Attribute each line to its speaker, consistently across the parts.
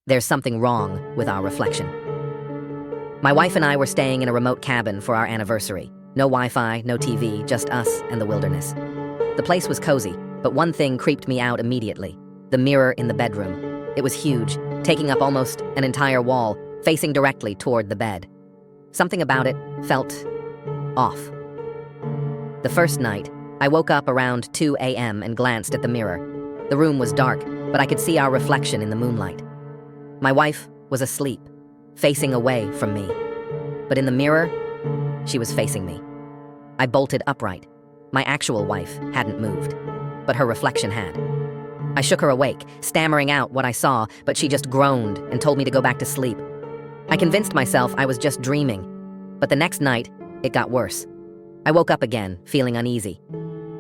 Speaker 1: There's something wrong with our reflection. My wife and I were staying in a remote cabin for our anniversary. No Wi-Fi, no TV, just us and the wilderness. The place was cozy, but one thing creeped me out immediately. The mirror in the bedroom. It was huge, taking up almost an entire wall, facing directly toward the bed. Something about it felt off. The first night, I woke up around 2 a.m. and glanced at the mirror. The room was dark, but I could see our reflection in the moonlight. My wife was asleep, facing away from me. But in the mirror, she was facing me. I bolted upright. My actual wife hadn't moved, but her reflection had. I shook her awake, stammering out what I saw, but she just groaned and told me to go back to sleep. I convinced myself I was just dreaming, but the next night, it got worse. I woke up again, feeling uneasy.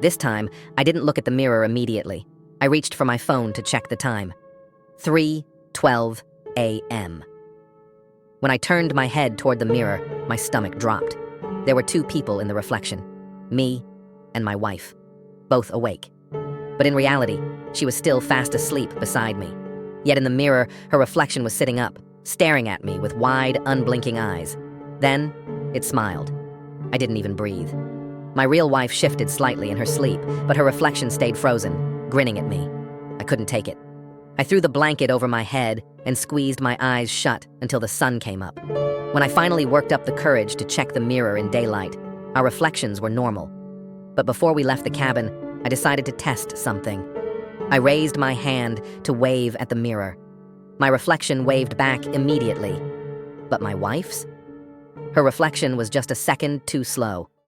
Speaker 1: This time, I didn't look at the mirror immediately. I reached for my phone to check the time. 3:12 a.m. When I turned my head toward the mirror, my stomach dropped. There were two people in the reflection, me and my wife, both awake. But in reality, she was still fast asleep beside me. Yet in the mirror, her reflection was sitting up, staring at me with wide, unblinking eyes. Then, it smiled. I didn't even breathe. My real wife shifted slightly in her sleep, but her reflection stayed frozen, grinning at me. I couldn't take it. I threw the blanket over my head and squeezed my eyes shut until the sun came up. When I finally worked up the courage to check the mirror in daylight, our reflections were normal. But before we left the cabin, I decided to test something. I raised my hand to wave at the mirror. My reflection waved back immediately. But my wife's? Her reflection was just a second too slow.